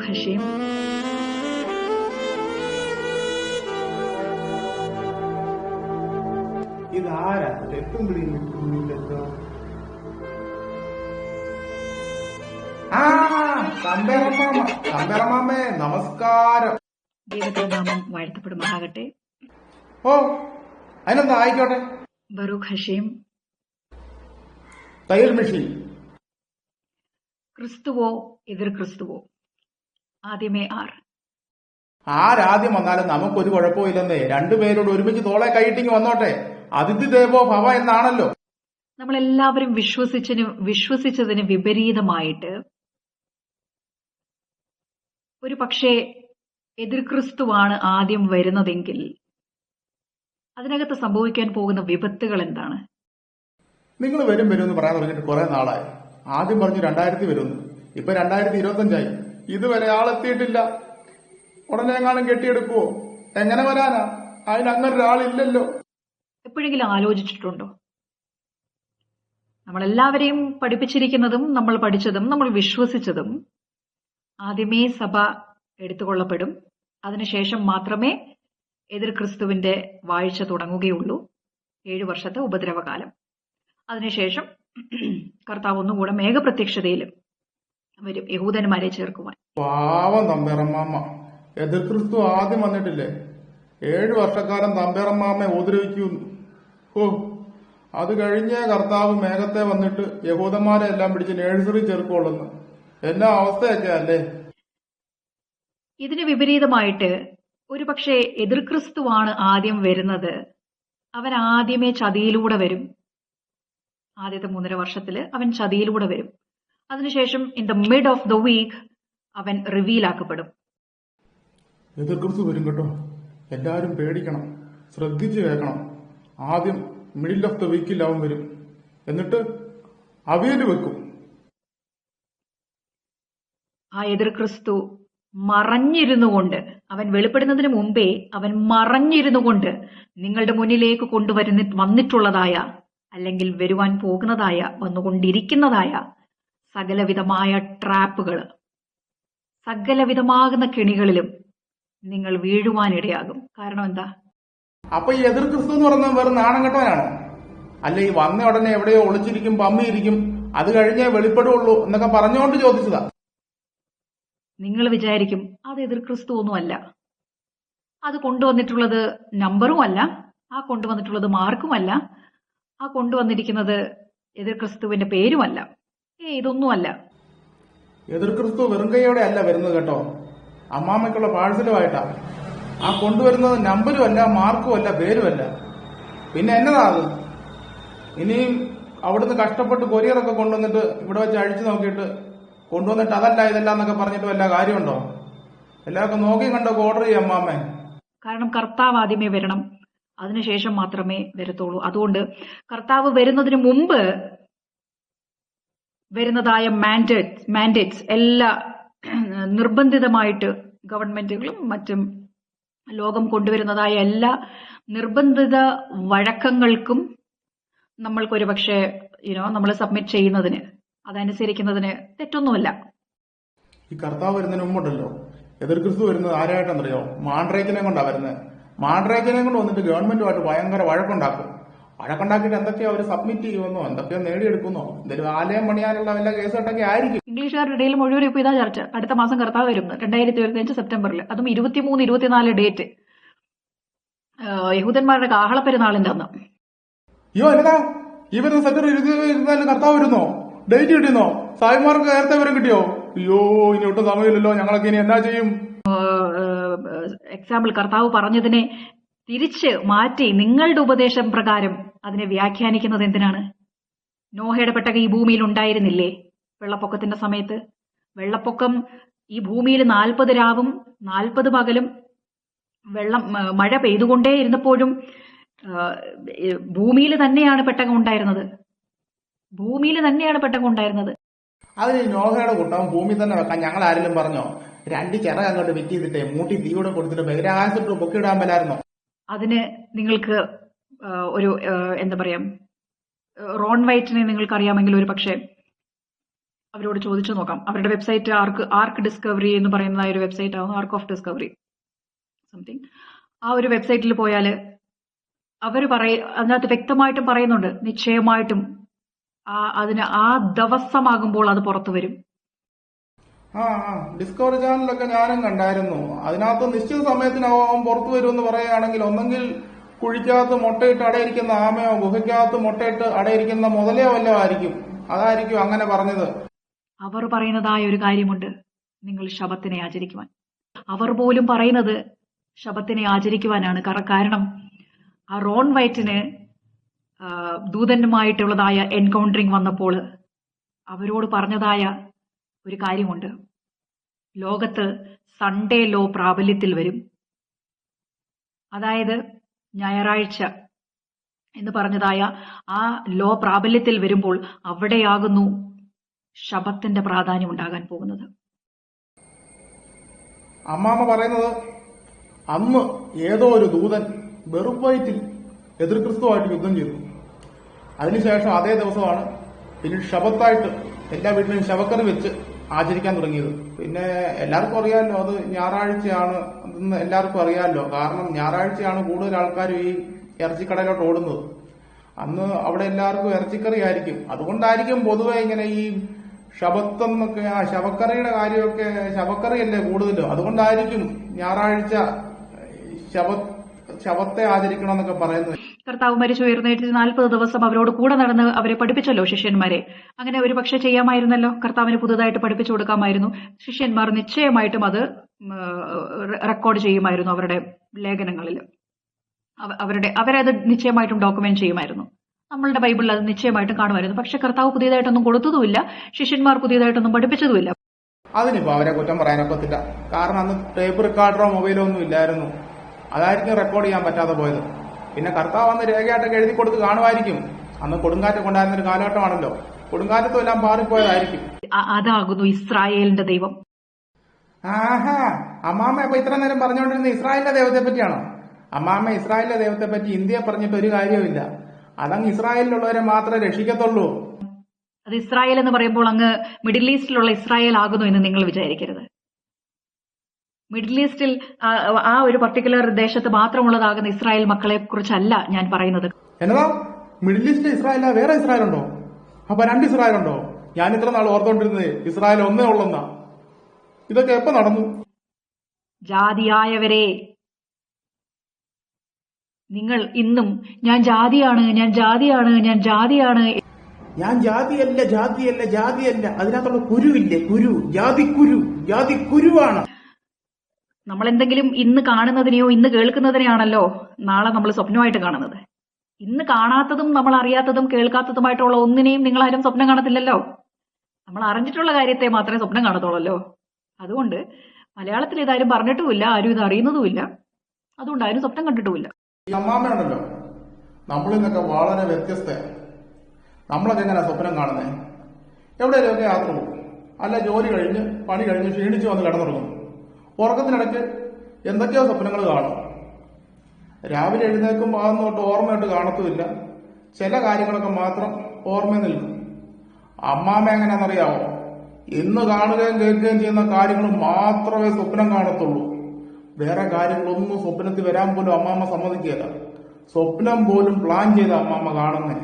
ബറൂഖ് Hashim. ഇതാരാ എത്തും പിടിക്കുന്നില്ലല്ലോ. തമ്പേറമാമേ നമസ്കാരം. ദൈവത്തിന്റെ നാമം വാഴ്ത്തപ്പെടുമാറാകട്ടെ. ഓ അതിനെന്താ ആയിക്കോട്ടെ. ബറൂഖ് ഹഷീം. തയ്യൽ മെഷീൻ. ക്രിസ്തുവോ എതിർ ക്രിസ്തുവോ? ആദ്യമേ ആരാദ്യം വന്നാലും നമുക്കൊരു കുഴപ്പമില്ലെന്നേ. രണ്ടുപേരോട് ഒരുമിച്ച് തോളെ കൈയിട്ടിങ്ങി വന്നോട്ടെ. അതിഥി ദേവോ ഭവ എന്നാണല്ലോ. നമ്മളെല്ലാവരും വിശ്വസിച്ചതിന് വിപരീതമായിട്ട് ഒരു പക്ഷേ എതിർ ക്രിസ്തുവാണ് ആദ്യം വരുന്നതെങ്കിൽ അതിനകത്ത് സംഭവിക്കാൻ പോകുന്ന വിപത്തുകൾ എന്താണ്? നിങ്ങൾ വരും എന്ന് പറയാൻ തുടങ്ങിയിട്ട് കുറെ നാളായി. ആദ്യം പറഞ്ഞു 2000 വരുന്നു, ഇപ്പൊ 2025 ഇതുവരെ ആളെത്തിയിട്ടില്ല. ഉടനെ എങ്ങാനും കെട്ടിയെടുക്കുവോ? എങ്ങനെ വരാനാ? അതിനങ്ങനെ ഒരാളില്ലല്ലോ. എപ്പോഴെങ്കിലും ആലോചിച്ചിട്ടുണ്ടോ? നമ്മളെല്ലാവരെയും പഠിപ്പിച്ചിരിക്കുന്നതും നമ്മൾ പഠിച്ചതും നമ്മൾ വിശ്വസിച്ചതും ആദ്യമേ സഭ എടുത്തുകൊള്ളപ്പെടും, അതിനുശേഷം മാത്രമേ എതിർ ക്രിസ്തുവിന്റെ വാഴ്ച തുടങ്ങുകയുള്ളൂ. 7 വർഷത്തെ ഉപദ്രവകാലം. അതിനുശേഷം കർത്താവ് ഒന്നുകൂടെ മേഘപ്രത്യക്ഷതയിലും വരും യഹൂദന്മാരെ ചേർക്കുവാൻ. പാവം തമ്പേറമ്മാമ്മ. എതിർ ക്രിസ്തു ആദ്യം വന്നിട്ടില്ലേ? 7 വർഷക്കാലം തമ്പേറമ്മാമ്മയെ ഉപദ്രവിക്കുന്നു. ഓ, അത് കഴിഞ്ഞേ കർത്താവ് മേഘത്തെ വന്നിട്ട് യഹൂദന്മാരെ എല്ലാം പിടിച്ച് നേഴ്സറി ചേർക്കുള്ളൂ. എന്നാ അവസ്ഥയൊക്കെ അല്ലേ? ഇതിന് വിപരീതമായിട്ട് ഒരു പക്ഷേ എതിർ ക്രിസ്തുവാണ് ആദ്യം വരുന്നത്. അവൻ ആദ്യമേ ചതിയിലൂടെ വരും. ആദ്യത്തെ 3.5 വർഷത്തില് അവൻ ചതിയിലൂടെ വരും. അതിനുശേഷം in the mid of the week അവൻ റിവീൽ ആക്കപ്പെടും. എതിർ ക്രിസ്തു വരും കേട്ടോ. എല്ലാരും പേടിക്കണം, ശ്രദ്ധിച്ചു കേൾക്കണം. ആദ്യം മിഡിൽ ഓഫ് ദ വീക്കിൽ അവൻ വരും, എന്നിട്ട് അവിയല് വെക്കും. ആ എതിർ ക്രിസ്തു മറഞ്ഞിരുന്നുകൊണ്ട്, അവൻ വെളിപ്പെടുന്നതിന് മുമ്പേ അവൻ മറഞ്ഞിരുന്നുകൊണ്ട് നിങ്ങളുടെ മുന്നിലേക്ക് വന്നിട്ടുള്ളതായ അല്ലെങ്കിൽ വരുവാൻ പോകുന്നതായ വന്നുകൊണ്ടിരിക്കുന്നതായ സകലവിധമായ ട്രാപ്പുകള്, സകലവിധമാകുന്ന കെണികളിലും നിങ്ങൾ വീഴുവാനിടയാകും. കാരണം എന്താ? അപ്പൊ ഈ എതിർ ക്രിസ്തു എന്ന് പറഞ്ഞാൽ വെറും നാണം കെട്ടവനാണോ? അല്ല, ഈ വന്ന ഉടനെ എവിടെയോ ഒളിച്ചിരിക്കും, പമ്മിയിരിക്കും, അത് കഴിഞ്ഞേ വെളിപ്പെടുള്ളൂ എന്നൊക്കെ പറഞ്ഞുകൊണ്ട് ചോദിച്ചതാ. നിങ്ങൾ വിചാരിക്കും അത് എതിർ ക്രിസ്തു ഒന്നുമല്ല, അത് കൊണ്ടുവന്നിട്ടുള്ളത് നമ്പറും അല്ല, ആ കൊണ്ടുവന്നിട്ടുള്ളത് മാർക്കുമല്ല, ആ കൊണ്ടുവന്നിരിക്കുന്നത് എതിർ ക്രിസ്തുവിന്റെ പേരുമല്ല. ഇതൊന്നുമല്ല. എതിർ ക്രിസ്തു വെറും കൈയോടെ അല്ല വരുന്നത് കേട്ടോ. അമ്മാമ്മയ്ക്കുള്ള പാഴ്സലുമായിട്ടാ. ആ കൊണ്ടുവരുന്നത് നമ്പരും അല്ല, മാർക്കും അല്ല, പേരുമല്ല. പിന്നെ എന്നതാ അത്? ഇനിയും അവിടുന്ന് കഷ്ടപ്പെട്ട് കൊറിയറൊക്കെ കൊണ്ടുവന്നിട്ട് ഇവിടെ വെച്ച് അഴിച്ചു നോക്കിയിട്ട് കൊണ്ടുവന്നിട്ട് അതല്ല ഇതല്ല എന്നൊക്കെ പറഞ്ഞിട്ട് വല്ല കാര്യമുണ്ടോ? എല്ലാവർക്കും നോക്കി കണ്ടൊക്കെ ഓർഡർ ചെയ്യാം അമ്മാമ്മേ. കാരണം കർത്താവ് ആദ്യമേ വരണം, അതിനുശേഷം മാത്രമേ വരത്തുള്ളൂ. അതുകൊണ്ട് കർത്താവ് വരുന്നതിന് മുമ്പ് വരുന്നതായ മാൻഡേറ്റ്സ് എല്ലാ നിർബന്ധിതമായിട്ട് ഗവൺമെന്റുകളും മറ്റും ലോകം കൊണ്ടുവരുന്നതായ എല്ലാ നിർബന്ധിത വഴക്കങ്ങൾക്കും നമ്മൾക്കൊരു പക്ഷേ നമ്മൾ സബ്മിറ്റ് ചെയ്യുന്നതിന്, അതനുസരിക്കുന്നതിന് തെറ്റൊന്നുമില്ല. ഈ കർത്താവ് വരുന്നതിന് മുമ്പുണ്ടല്ലോ എതിർ ക്രിസ്തു വരുന്നത് ആരായിട്ടെന്നറിയോ? മാൻഡ്രേക്കിനെ കൊണ്ടാ വരുന്നത്. മാൻഡ്രേക്കിനെ കൊണ്ട് വന്നിട്ട് ഗവൺമെന്റുമായിട്ട് ഭയങ്കര വഴക്കുണ്ടാക്കിയിട്ട് എന്തൊക്കെയോ അവർ സബ്മിറ്റ് ചെയ്യുമെന്നോ എന്തൊക്കെയോ നേടിയെടുക്കുന്നോ, എന്തെങ്കിലും ആലയം പണിയാനുള്ള വല്ല കേസുകെട്ടൊക്കെ ആയിരിക്കും. ഇംഗ്ലീഷുകാരുടെ ഇടയിൽ മുഴുവൻ ഇപ്പൊ ഇതാ ചർച്ച. അടുത്ത മാസം കർത്താവ് വരുന്നു 2025 സെപ്റ്റംബറിൽ, അതും 23-24 ഡേറ്റ്, യഹൂദന്മാരുടെ കാഹളപ്പെരുന്നാളിന്റെ അന്ന്. അയ്യോ എന്നതാ ഈ വരുന്ന സെപ്റ്റംബർ 24 കർത്താവ് വരുന്നോ? ഡേറ്റ് കിട്ടിയെന്നോ? സായിമാർക്ക് നേരത്തെ വിവരം കിട്ടിയോ? അയ്യോ, ഇനി ഒട്ടും സമയമില്ലല്ലോ, ഞങ്ങളൊക്കെ ഇനി എന്നാ ചെയ്യും? എക്സാമ്പിൾ കർത്താവ് പറഞ്ഞതിനെ തിരിച്ച് മാറ്റി നിങ്ങളുടെ ഉപദേശം പ്രകാരം അതിനെ വ്യാഖ്യാനിക്കുന്നത് എന്തിനാണ്? നോഹയുടെ പെട്ടകം ഈ ഭൂമിയിൽ ഉണ്ടായിരുന്നില്ലേ വെള്ളപ്പൊക്കത്തിന്റെ സമയത്ത്? വെള്ളപ്പൊക്കം ഈ ഭൂമിയിൽ 40 രാവും 40 പകലും മഴ പെയ്തുകൊണ്ടേ ഇരുന്നപ്പോഴും ഭൂമിയിൽ തന്നെയാണ് പെട്ടകം ഉണ്ടായിരുന്നത്. അതിന് നോഹയുടെ കൂട്ടം ഭൂമി തന്നെ വെക്കാൻ ഞങ്ങൾ ആരെങ്കിലും പറഞ്ഞോ? 2 ചിറക് അങ്ങോട്ട് വെറ്റ് ചെയ്തിട്ടേ മൂട്ടി തീയോടെ കൊടുത്തിട്ട് ബഹിരാകാശത്ത് പൊക്കിയിടാൻ പറ്റായിരുന്നോ? അതിന് നിങ്ങൾക്ക് ഒരു എന്താ പറയാ, റോൺ വൈറ്റിനെ നിങ്ങൾക്ക് അറിയാമെങ്കിൽ ഒരു പക്ഷേ അവരോട് ചോദിച്ചു നോക്കാം. അവരുടെ വെബ്സൈറ്റ് ആർക്ക് ഡിസ്കവറി എന്ന് പറയുന്നതായ ഒരു വെബ്സൈറ്റ് ആവുന്നു, ആർക്ക് ഓഫ് ഡിസ്കവറി സംതിങ്. ആ ഒരു വെബ്സൈറ്റിൽ പോയാൽ അതിനകത്ത് വ്യക്തമായിട്ടും പറയുന്നുണ്ട്, നിശ്ചയമായിട്ടും ആ ദിവസമാകുമ്പോൾ അത് പുറത്തു വരും. ഡിസ്കവറി ചാനലൊക്കെ ഞാനും കണ്ടായിരുന്നു. അതിനകത്ത് നിശ്ചിത സമയത്തിനകം പുറത്തു വരുമെന്ന് പറയുകയാണെങ്കിൽ ഒന്നെങ്കിൽ കുഴിക്കകത്ത് മുട്ടയിട്ട് അടയിരിക്കുന്ന ആമയോ ഗുഹയ്ക്കകത്ത് മുട്ടയിട്ട് അടയിരിക്കുന്ന മുതലയോ വല്ലതും ആയിരിക്കും. അതായിരിക്കും അങ്ങനെ പറഞ്ഞത്. അവർ പറയുന്നതായ ഒരു കാര്യമുണ്ട്, നിങ്ങൾ ശബത്തിനെ ആചരിക്കുവാൻ. അവർ പോലും പറയുന്നത് ശബത്തിനെ ആചരിക്കുവാനാണ്. കാരണം ആ റോൺ വൈറ്റിന് ദൂതനുമായിട്ടുള്ളതായ എൻകൗണ്ടറിങ് വന്നപ്പോൾ അവരോട് പറഞ്ഞതായ ഒരു കാര്യമുണ്ട്, ലോകത്ത് സൺഡേ ലോ പ്രാബല്യത്തിൽ വരും. അതായത് ഞായറാഴ്ച എന്ന് പറഞ്ഞതായ ആ ലോ പ്രാബല്യത്തിൽ വരുമ്പോൾ അവിടെയാകുന്നു ശബത്തിന്റെ പ്രാധാന്യം ഉണ്ടാകാൻ പോകുന്നത്. അമ്മാമ്മ പറയുന്നത് അന്ന് ഏതോ ഒരു ദൂതൻ വെറും വയറ്റിൽ എതിർ ക്രിസ്തുവായിട്ട് യുദ്ധം ചെയ്തു. അതിനുശേഷം അതേ ദിവസമാണ് പിന്നീട് ശബത്തായിട്ട് എല്ലാ വീട്ടിലും ശവക്കറി വെച്ച് ആചരിക്കാൻ തുടങ്ങിയത്. പിന്നെ എല്ലാവർക്കും അറിയാമല്ലോ അത് ഞായറാഴ്ചയാണ് എന്ന് എല്ലാവർക്കും അറിയാമല്ലോ. കാരണം ഞായറാഴ്ചയാണ് കൂടുതൽ ആൾക്കാരും ഈ ഇറച്ചിക്കടയിലോട്ട് ഓടുന്നത്. അന്ന് അവിടെ എല്ലാവർക്കും ഇറച്ചിക്കറി ആയിരിക്കും. അതുകൊണ്ടായിരിക്കും പൊതുവെ ഇങ്ങനെ ഈ ശബത്തെന്നൊക്കെ ശവക്കറിയുടെ കാര്യമൊക്കെ ശവക്കറിയല്ലേ കൂടുതലും. അതുകൊണ്ടായിരിക്കും ഞായറാഴ്ച ശവത്തെ ആചരിക്കണം എന്നൊക്കെ പറയുന്നത്. കർത്താവ് മരിച്ചുയർന്നേറ്റ് 40 ദിവസം അവരോട് കൂടെ നടന്ന് അവരെ പഠിപ്പിച്ചല്ലോ ശിഷ്യന്മാരെ. അങ്ങനെ ഒരു പക്ഷെ ചെയ്യാമായിരുന്നല്ലോ, കർത്താവിന് പുതുതായിട്ട് പഠിപ്പിച്ചു കൊടുക്കാമായിരുന്നു. ശിഷ്യന്മാർ നിശ്ചയമായിട്ടും അത് റെക്കോർഡ് ചെയ്യുമായിരുന്നു അവരുടെ ലേഖനങ്ങളിൽ. അവരത് നിശ്ചയമായിട്ടും ഡോക്യുമെന്റ് ചെയ്യുമായിരുന്നു. നമ്മളുടെ ബൈബിളിൽ അത് നിശ്ചയമായിട്ടും കാണുമായിരുന്നു. പക്ഷെ കർത്താവ് പുതിയതായിട്ടൊന്നും കൊടുത്തതുമില്ല, ശിഷ്യന്മാർ പുതിയതായിട്ടൊന്നും പഠിപ്പിച്ചതുമില്ല. അതിനിപ്പോ അവരെ കുറ്റം പറയാനൊക്കത്തില്ല. കാരണം അന്ന് ടേപ്പ് റെക്കോർഡറോ മൊബൈലോ ഒന്നും ഇല്ലായിരുന്നു. അതായിരിക്കും റെക്കോർഡ് ചെയ്യാൻ പറ്റാതെ പോയത്. പിന്നെ കർത്താവ് അന്ന് രേഖയായിട്ടൊക്കെ എഴുതി കൊടുത്ത് കാണുമായിരിക്കും. അന്ന് കൊടുങ്കാറ്റൊക്കെ ഉണ്ടായിരുന്ന ഒരു കാലഘട്ടമാണല്ലോ. കൊടുങ്കാറ്റത്തും എല്ലാം പാറിപ്പോയതായിരിക്കും. അതാകുന്നു ഇസ്രായേലിന്റെ ദൈവം. അമ്മാമ്മ അപ്പൊ ഇത്ര നേരം പറഞ്ഞുകൊണ്ടിരുന്ന ഇസ്രായേലിന്റെ ദൈവത്തെ പറ്റിയാണോ? അമ്മാമ്മ ഇസ്രായേലിന്റെ ദൈവത്തെ പറ്റി ഇന്ത്യയെ പറഞ്ഞിട്ട് ഒരു കാര്യമില്ല. അതങ്ങ് ഇസ്രായേലിലുള്ളവരെ മാത്രമേ രക്ഷിക്കത്തുള്ളൂ. അത് ഇസ്രായേൽ എന്ന് പറയുമ്പോൾ അങ്ങ് മിഡിൽ ഈസ്റ്റിലുള്ള ഇസ്രായേൽ ആകുന്നു എന്ന് നിങ്ങൾ വിചാരിക്കരുത്. മിഡിൽ ഈസ്റ്റിൽ ആ ഒരു പർട്ടിക്കുലർ ദേശത്ത് മാത്രമുള്ളതാകുന്ന ഇസ്രായേൽ മക്കളെ കുറിച്ചല്ല ഞാൻ പറയുന്നത്. എന്നതാ മിഡിൽ ഈസ്റ്റിൽ ഇസ്രായേൽ വേറെ ഇസ്രായേൽ ഉണ്ടോ? അപ്പൊ 2 ഇസ്രായേൽ ഉണ്ടോ? ഞാൻ ഇത്ര നാൾ ഓർത്തോണ്ടിരുന്നത് ഇസ്രായേൽ ഒന്നേ ഉള്ളെന്നാ. ഇതൊക്കെ എപ്പോ നടന്നു? ജാതിയായവരെ, നിങ്ങൾ ഇന്നും ഞാൻ ജാതിയാണ് ഞാൻ ജാതിയാണ് ഞാൻ ജാതിയാണ്. ഞാൻ ജാതിയല്ല അതിനകത്തുള്ള കുരുവില്ലേ, ജാതിക്കുരുവാണ്. നമ്മൾ എന്തെങ്കിലും ഇന്ന് കാണുന്നതിനെയോ ഇന്ന് കേൾക്കുന്നതിനെയാണല്ലോ നാളെ നമ്മൾ സ്വപ്നമായിട്ട് കാണുന്നത്. ഇന്ന് കാണാത്തതും നമ്മൾ അറിയാത്തതും കേൾക്കാത്തതുമായിട്ടുള്ള ഒന്നിനെയും നിങ്ങൾ ആരും സ്വപ്നം കാണത്തില്ലല്ലോ. നമ്മൾ അറിഞ്ഞിട്ടുള്ള കാര്യത്തെ മാത്രമേ സ്വപ്നം കാണത്തുള്ളല്ലോ. അതുകൊണ്ട് മലയാളത്തിൽ ഇതാരും പറഞ്ഞിട്ടുമില്ല, ആരും ഇത് അറിയുന്നതുമില്ല. അതുകൊണ്ട് ആരും സ്വപ്നം കണ്ടിട്ടുമില്ല. ഈ അമ്മാമ്മയുണ്ടല്ലോ, നമ്മളിൽ നിന്നൊക്കെ വളരെ വ്യത്യസ്തയാണ്. നമ്മളൊക്കെ എങ്ങനെ സ്വപ്നം കാണുന്നേ? എവിടെയൊക്കെ യാത്ര പോകും, അല്ല ജോലി കഴിഞ്ഞ് പണി കഴിഞ്ഞ് ക്ഷീണിച്ച് വന്ന് കിടന്നുറങ്ങും. ഉറക്കത്തിനിടയ്ക്ക് എന്തൊക്കെയോ സ്വപ്നങ്ങൾ കാണും. രാവിലെ എഴുന്നേൽക്കുമ്പോൾ അതൊന്നും തൊട്ട് ഓർമ്മയായിട്ട് കാണത്തുമില്ല. ചില കാര്യങ്ങളൊക്കെ മാത്രം ഓർമ്മയിൽ നിൽക്കും. അമ്മാമ്മ എങ്ങനെയാണെന്നറിയാമോ? ഇന്ന് കാണുകയും കേൾക്കുകയും ചെയ്യുന്ന കാര്യങ്ങൾ മാത്രമേ സ്വപ്നം കാണത്തുള്ളൂ. വേറെ കാര്യങ്ങളൊന്നും സ്വപ്നത്തിൽ വരാൻ പോലും അമ്മാമ്മ സമ്മതിക്കുകയില്ല. സ്വപ്നം പോലും പ്ലാൻ ചെയ്ത അമ്മാമ്മ കാണുന്നേ.